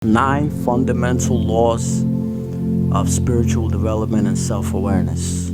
9 fundamental laws of spiritual development and self-awareness.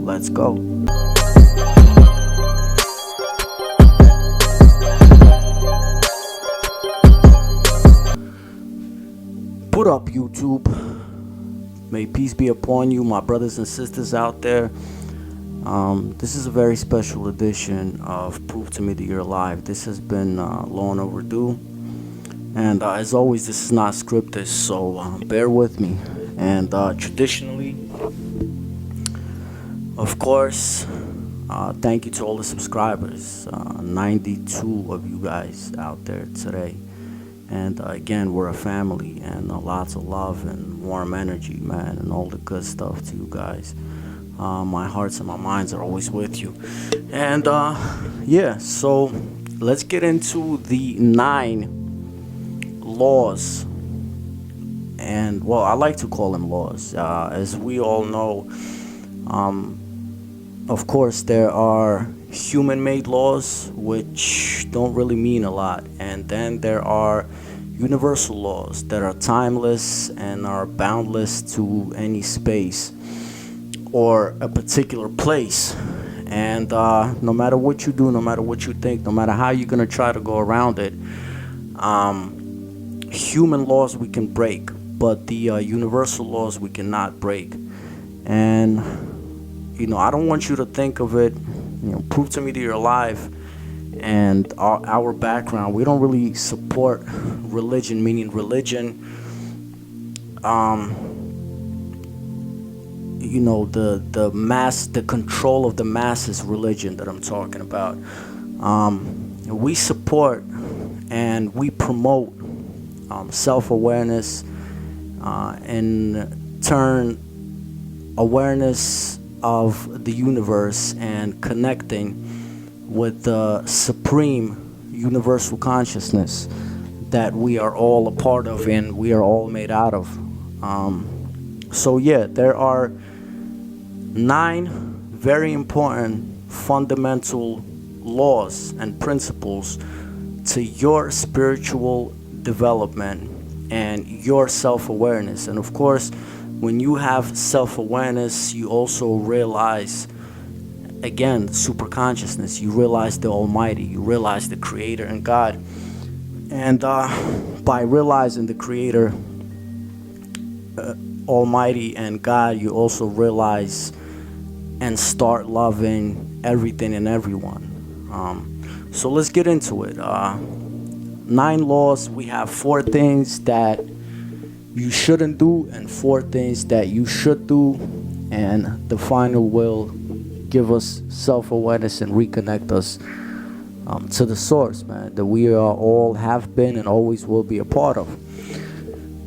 Let's go. Put up, YouTube. May peace be upon you, my brothers and sisters out there. This is a very special edition of Prove to Me that You're Alive. This has been long overdue. And as always, this is not scripted, so bear with me. And traditionally, of course, thank you to all the subscribers, 92 of you guys out there today. And again, we're a family, and lots of love and warm energy, man, and all the good stuff to you guys. My hearts and my minds are always with you. And yeah, so let's get into the 9 laws. And well, I like to call them laws. As we all know, of course, there are human-made laws, which don't really mean a lot. And then there are universal laws that are timeless and are boundless to any space or a particular place. And no matter what you do, no matter what you think, no matter how you're going to try to go around it, human laws we can break, but the universal laws we cannot break. And I don't want you to think of it, prove to me that you're alive and our background. We don't really support religion, meaning religion, the control of the masses religion that I'm talking about. We support and we promote self-awareness, and turn awareness of the universe and connecting with the supreme universal consciousness that we are all a part of and we are all made out of. So yeah, there are 9 very important fundamental laws and principles to your spiritual development and your self-awareness. And of course, when you have self-awareness, you also realize, again, super consciousness. You realize the Almighty, you realize the Creator and God. And by realizing the Creator, Almighty and God, you also realize and start loving everything and everyone. So let's get into it. 9 laws. We have 4 things that you shouldn't do and 4 things that you should do, and the final will give us self-awareness and reconnect us to the source, man, that we all have been and always will be a part of.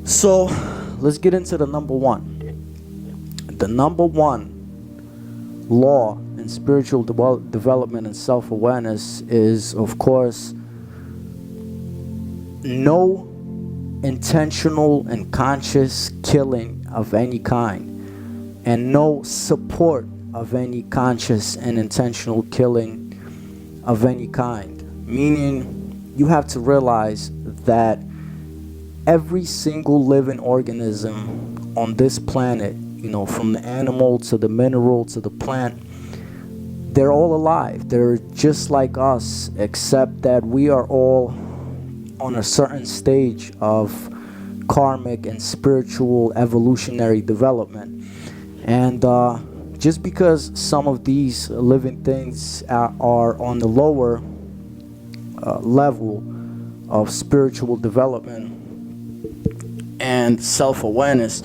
So let's get into the number 1. The number 1 law in spiritual development and self-awareness is, of course, no intentional and conscious killing of any kind, and no support of any conscious and intentional killing of any kind. Meaning, you have to realize that every single living organism on this planet, from the animal to the mineral to the plant, they're all alive. They're just like us, except that we are all on a certain stage of karmic and spiritual evolutionary development. And just because some of these living things are on the lower level of spiritual development and self-awareness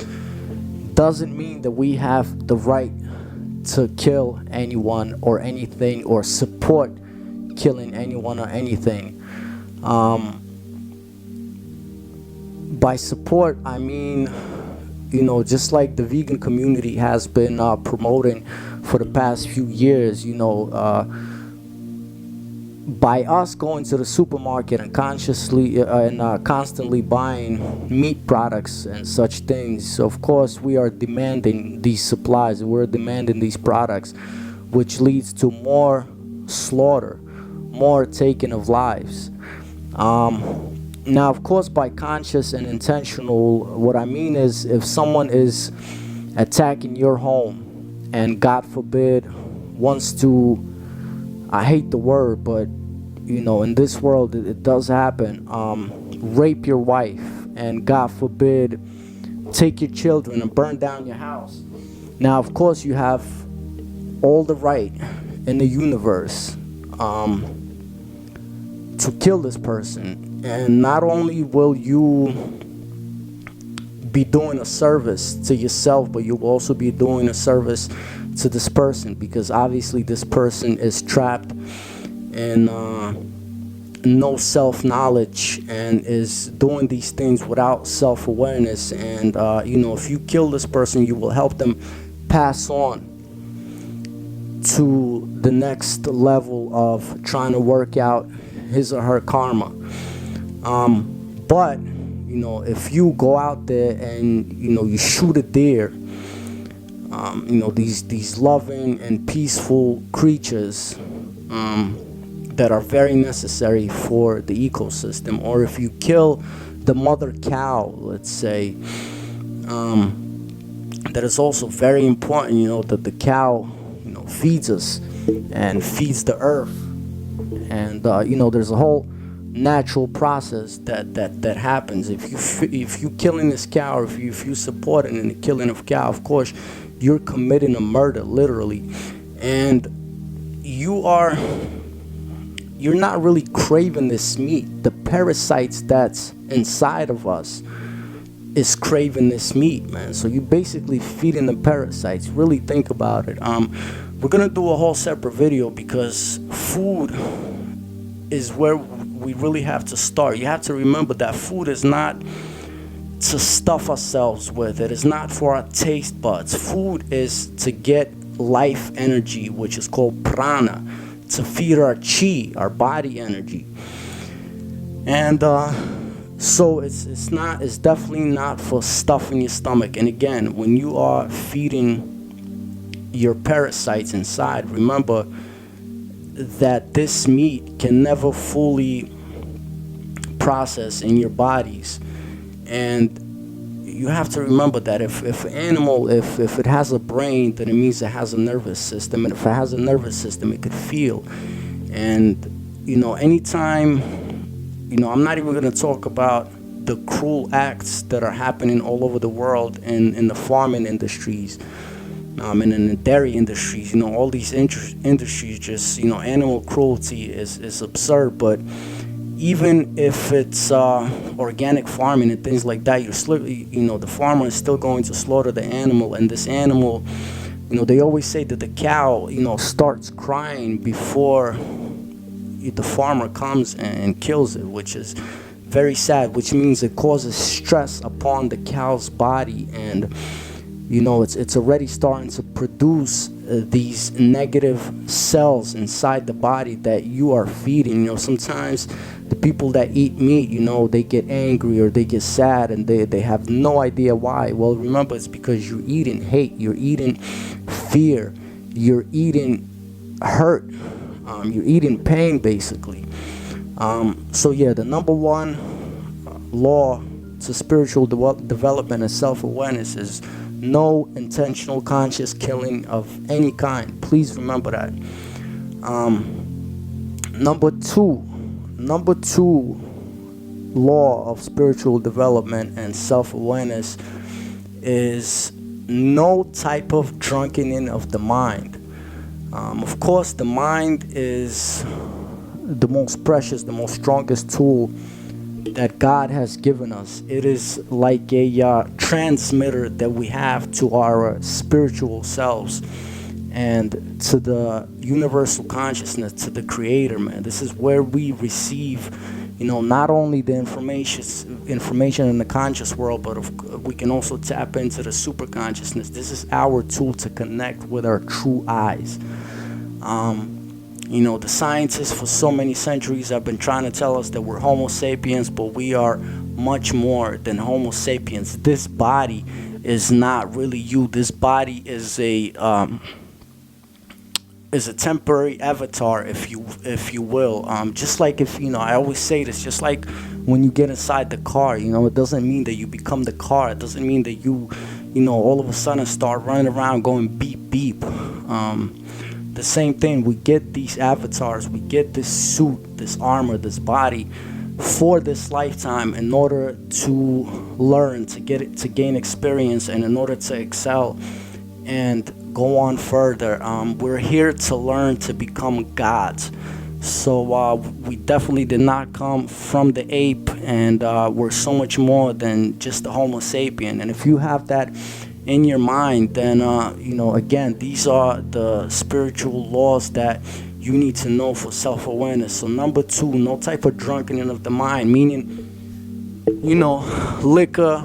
doesn't mean that we have the right to kill anyone or anything or support killing anyone or anything. By support, I mean, just like the vegan community has been promoting for the past few years, by us going to the supermarket and constantly buying meat products and such things, of course, we are demanding these supplies, we're demanding these products, which leads to more slaughter, more taking of lives. Now, of course, by conscious and intentional, what I mean is if someone is attacking your home and God forbid wants to, I hate the word, but in this world it does happen, rape your wife and God forbid take your children and burn down your house. Now, of course, you have all the right in the universe to kill this person. And not only will you be doing a service to yourself, but you will also be doing a service to this person, because obviously this person is trapped in no self-knowledge and is doing these things without self-awareness. And if you kill this person, you will help them pass on to the next level of trying to work out his or her karma. But if you go out there and you shoot a deer, these loving and peaceful creatures that are very necessary for the ecosystem, or if you kill the mother cow, let's say, that is also very important. That the cow feeds us and feeds the earth, and there's a whole natural process that happens. If you killing this cow, or if you supporting in the killing of cow, of course you're committing a murder, literally. And you're not really craving this meat. The parasites that's inside of us is craving this meat, man. So you're basically feeding the parasites. Really think about it. We're gonna do a whole separate video, because food is where we really have to start. You have to remember that food is not to stuff ourselves with. It is not for our taste buds. Food is to get life energy, which is called prana, to feed our chi, our body energy. And so it's definitely not for stuffing your stomach. And again, when you are feeding your parasites inside, remember that this meat can never fully process in your bodies. And you have to remember that if an animal, if it has a brain, then it means it has a nervous system. And if it has a nervous system, it could feel. And anytime, I'm not even going to talk about the cruel acts that are happening all over the world in the farming industries, and in the dairy industries. All these industries, just animal cruelty is absurd. But even if it's organic farming and things like that, the farmer is still going to slaughter the animal. And this animal, they always say that the cow starts crying before the farmer comes and kills it, which is very sad, which means it causes stress upon the cow's body. And it's already starting to produce these negative cells inside the body that you are feeding. Sometimes the people that eat meat, they get angry or they get sad, and they have no idea why. Well, remember, it's because you're eating hate, you're eating fear, you're eating hurt, you're eating pain, basically. So yeah, the number one law to spiritual development and self-awareness is no intentional conscious killing of any kind. Please remember that. Number two law of spiritual development and self-awareness is no type of drunkening of the mind. Of course, the mind is the most precious, the most strongest tool that God has given us. It is like a transmitter that we have to our spiritual selves and to the universal consciousness, to the creator, man. This is where we receive, not only the information in the conscious world, but we can also tap into the super consciousness. This is our tool to connect with our true eyes. The scientists for so many centuries have been trying to tell us that we're Homo sapiens, but we are much more than Homo sapiens. This body is not really you. This body is a temporary avatar, if you will. Just like I always say this, just like when you get inside the car. It doesn't mean that you become the car. It doesn't mean that you all of a sudden start running around going beep beep. The same thing, we get these avatars, we get this suit, this armor, this body for this lifetime in order to learn, to gain experience, and in order to excel and go on further. We're here to learn to become gods. So we definitely did not come from the ape, and we're so much more than just the Homo sapien. And if you have that in your mind, then again, these are the spiritual laws that you need to know for self-awareness. So number 2, no type of drunkenness of the mind, meaning liquor,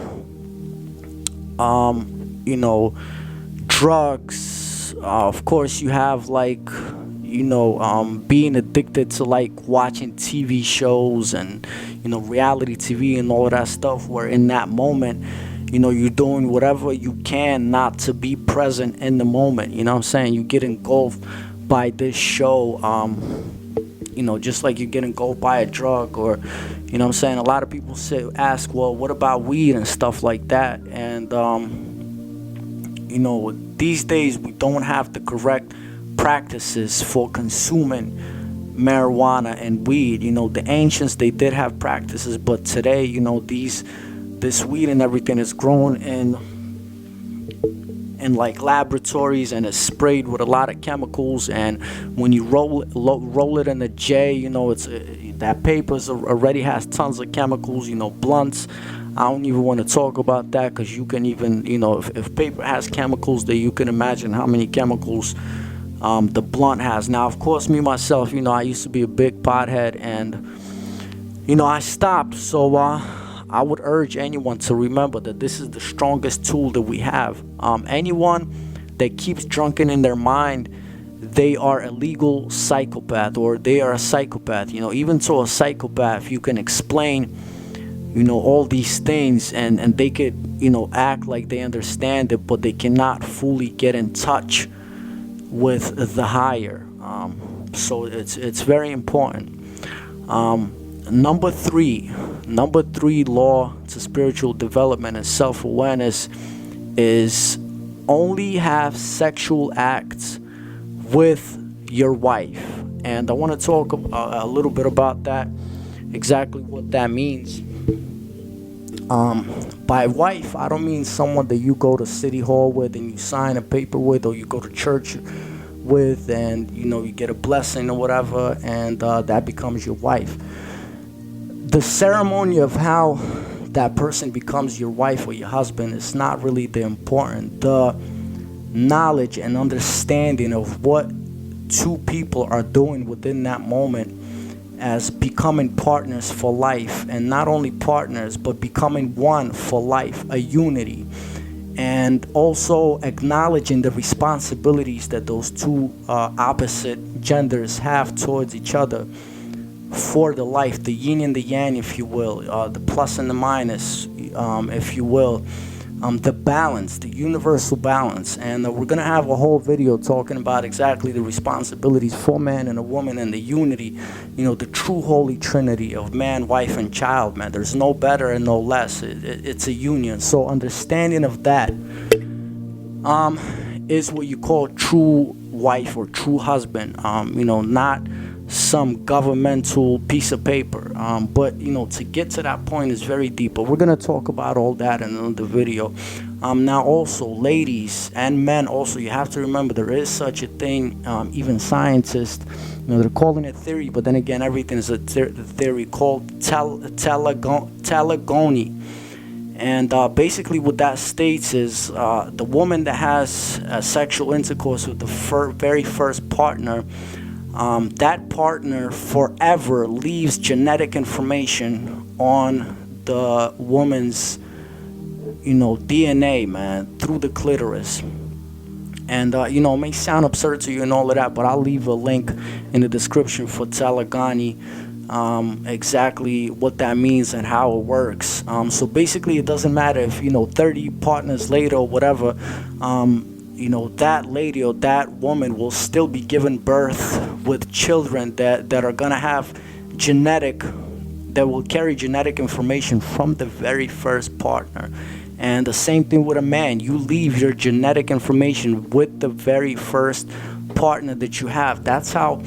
drugs. Of course, you have being addicted to watching TV shows and reality TV and all of that stuff, where in that moment you're doing whatever you can not to be present in the moment. You get engulfed by this show, just like you get engulfed by a drug, or a lot of people ask, well, what about weed and stuff like that? And these days we don't have the correct practices for consuming marijuana and weed. The ancients, they did have practices, but today this weed and everything is grown in laboratories, and it's sprayed with a lot of chemicals. And when you roll it in a J, that paper already has tons of chemicals. Blunts, I don't even want to talk about that, because you can even if paper has chemicals, then you can imagine how many chemicals the blunt has. Now, of course, me myself, I used to be a big pothead, and I stopped. So I would urge anyone to remember that this is the strongest tool that we have. Anyone that keeps drunken in their mind, they are a legal psychopath, or they are a psychopath. Even to a psychopath, you can explain all these things, and they could act like they understand it, but they cannot fully get in touch with the higher. So it's very important. Number three law to spiritual development and self-awareness is only have sexual acts with your wife. And I want to talk a little bit about that, exactly what that means. By wife, I don't mean someone that you go to City Hall with and you sign a paper with, or you go to church with, and you get a blessing or whatever, and that becomes your wife. The ceremony of how that person becomes your wife or your husband is not really the important. The knowledge and understanding of what two people are doing within that moment as becoming partners for life, and not only partners, but becoming one for life, a unity, and also acknowledging the responsibilities that those two opposite genders have towards each other for the life, the yin and the yang, if you will, the plus and the minus, if you will, the balance, the universal balance. And we're going to have a whole video talking about exactly the responsibilities for man and a woman, and the unity, the true holy trinity of man, wife, and child, man. There's no better and no less. It's a union. So understanding of that is what you call true wife or true husband, not some governmental piece of paper, but to get to that point is very deep. But we're going to talk about all that in another video. Now also, ladies and men also, you have to remember there is such a thing. Even scientists, they're calling it theory, but then again, everything is a theory called Telegony. And basically what that states is the woman that has sexual intercourse with the very first partner, that partner forever leaves genetic information on the woman's, DNA, man, through the clitoris. And, it may sound absurd to you and all of that, but I'll leave a link in the description for Telegony, exactly what that means and how it works. So basically, it doesn't matter if, 30 partners later or whatever, that lady or that woman will still be giving birth with children that are going to have genetic that will carry genetic information from the very first partner. And the same thing with a man. You leave your genetic information with the very first partner that you have. That's how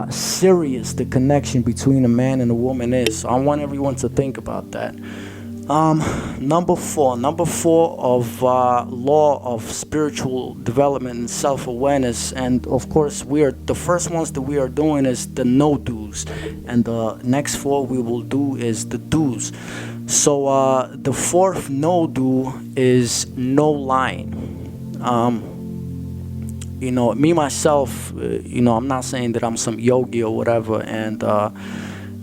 serious the connection between a man and a woman is. So I want everyone to think about that. Number four of law of spiritual development and self-awareness, and of course we are the first ones that we are doing is the no do's, and the next four we will do is the do's. So the fourth no do is no lying. You know, me myself, you know, I'm not saying that I'm some yogi or whatever, and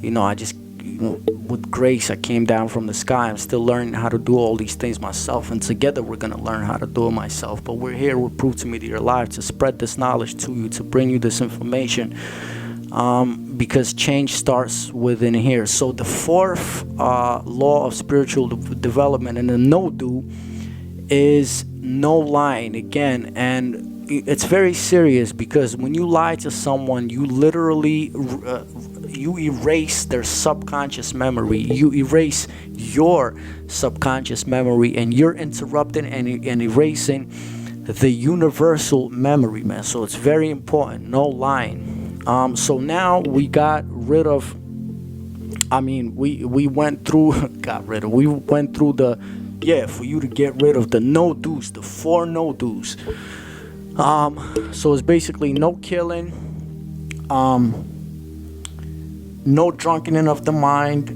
you know, I just, you know, with grace I came down from the sky. I'm still learning how to do all these things myself, and together we're gonna learn how to do it myself. But we're here with Prove to Me That You're Alive to spread this knowledge to you, to bring you this information, because change starts within here. So the fourth law of spiritual development and the no do is no lying again. And it's very serious, because when you lie to someone, you literally you erase their subconscious memory. You erase your subconscious memory, and you're interrupting and erasing the universal memory, man. So it's very important. No lying. So now we got rid of, I mean, we went through we went through the, for you to get rid of the no do's, the four no do's. So it's basically no killing, no drunkening of the mind,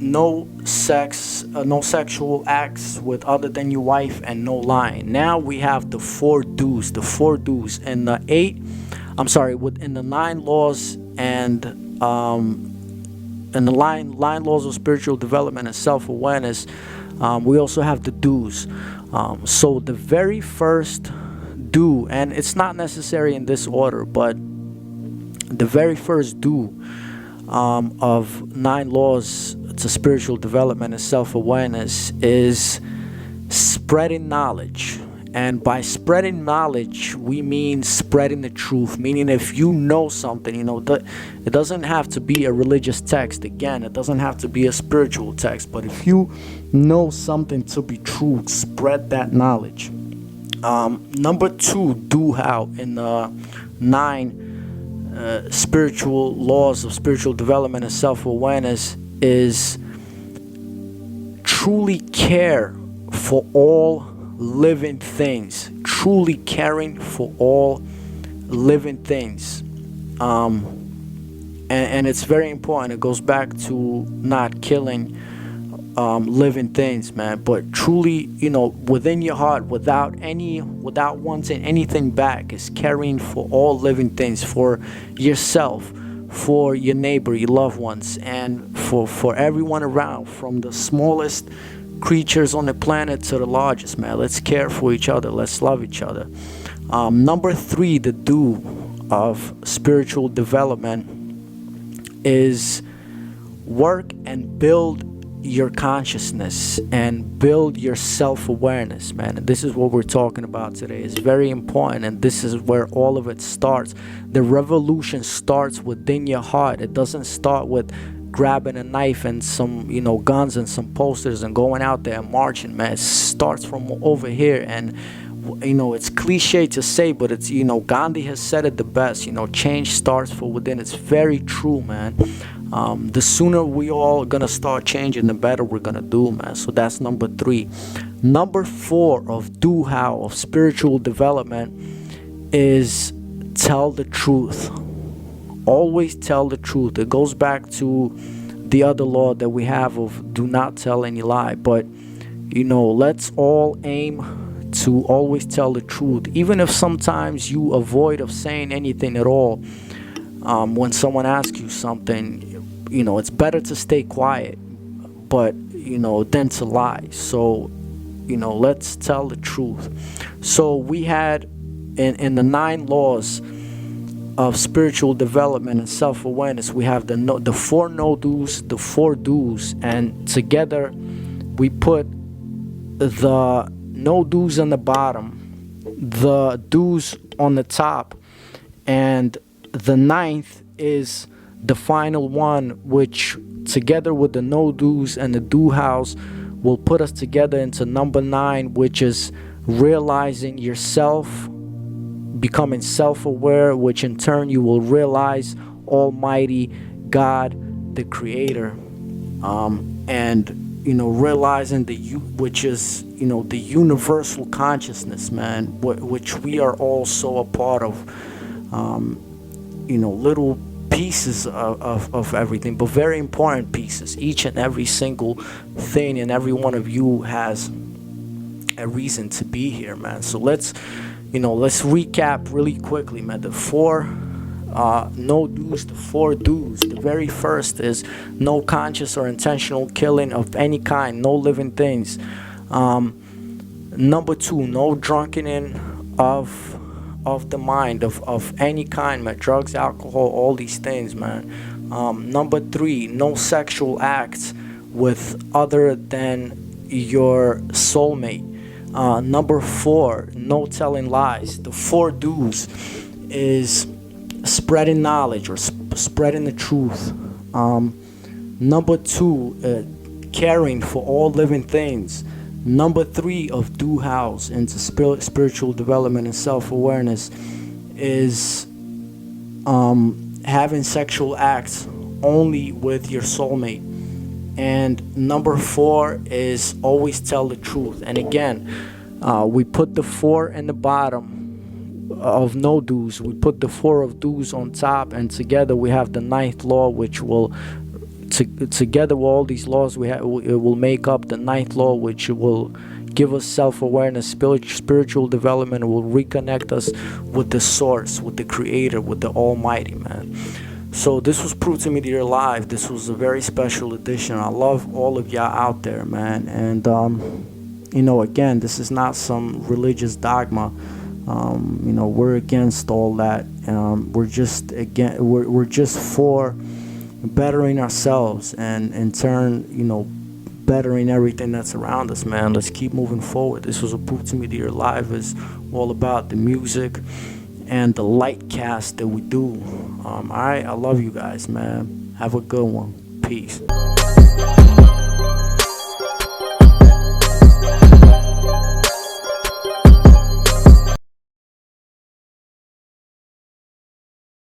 no sex, no sexual acts with other than your wife, and no lying. Now we have the four do's, and the within the 9 laws and the nine laws of spiritual development and self-awareness. We also have the do's. So the very first do, and it's not necessary in this order, but the very first do of 9 laws to spiritual development and self-awareness is spreading knowledge. And by spreading knowledge, we mean spreading the truth. Meaning, if you know something, you know, it doesn't have to be a religious text. Again, it doesn't have to be a spiritual text. But if you know something to be true, spread that knowledge. Number 2, do how in the 9 spiritual laws of spiritual development and self-awareness is truly care for all living things. Truly caring for all living things. And it's very important. It goes back to not killing living things, man, but truly, you know, within your heart, without wanting anything back, is caring for all living things, for yourself, for your neighbor, your loved ones, and for everyone around, from the smallest creatures on the planet to the largest, man. Let's care for each other. Let's love each other. Number 3, the do of spiritual development is work and build your consciousness and build your self-awareness, man. And this is what we're talking about today. It's very important, and this is where all of it starts. The revolution starts within your heart. It doesn't start with grabbing a knife and some, you know, guns and some posters and going out there and marching, man. It starts from over here. And you know, it's cliche to say, but it's, you know, Gandhi has said it the best, you know, change starts from within. It's very true, man. The sooner we all gonna start changing, the better we're gonna do, man. So that's number 3. Number 4 of do how of spiritual development is tell the truth. Always tell the truth. It goes back to the other law that we have of do not tell any lie. But, you know, let's all aim to always tell the truth, even if sometimes you avoid of saying anything at all. When someone asks you something, you know, it's better to stay quiet, but, you know, than to lie. So, you know, let's tell the truth. So we had in the 9 laws of spiritual development and self-awareness, we have the 4 no do's, the 4 do's, and together we put the no do's on the bottom, the do's on the top, and the 9th is the final one, which together with the no do's and the do hows will put us together into number 9, which is realizing yourself, becoming self-aware, which in turn you will realize Almighty God, the Creator, and realizing which is the universal consciousness, man, which we are all so a part of, little pieces of everything, but very important pieces. Each and every single thing, and every one of you has a reason to be here, man. So let's recap really quickly, man. The 4 no do's, the 4 do's. The very first is no conscious or intentional killing of any kind, no living things. Number 2, no drunkening of the mind of any kind, man. Drugs, alcohol, all these things, man. Number 3, no sexual acts with other than your soulmate. Number 4, no telling lies. The 4 do's is spreading knowledge or spreading the truth. Number 2, caring for all living things. Number 3 of do hows into spiritual development and self-awareness is having sexual acts only with your soulmate. And number 4 is always tell the truth. And again, we put the 4 in the bottom of no do's. We put the 4 of do's on top, and together we have the 9th law, which will together with all these laws it will make up the 9th law, which will give us self-awareness, spiritual development, will reconnect us with the source, with the Creator, with the Almighty, man. So this was Prove to Me that You're Alive. This was a very special edition. I love all of y'all out there, man. And again, this is not some religious dogma. We're against all that. We're just for bettering ourselves, and in turn, bettering everything that's around us, man. Let's keep moving forward. This was a Prove to Me that You're Alive. Is all about the music and the light cast that we do. Alright, I love you guys, man. Have a good one. Peace.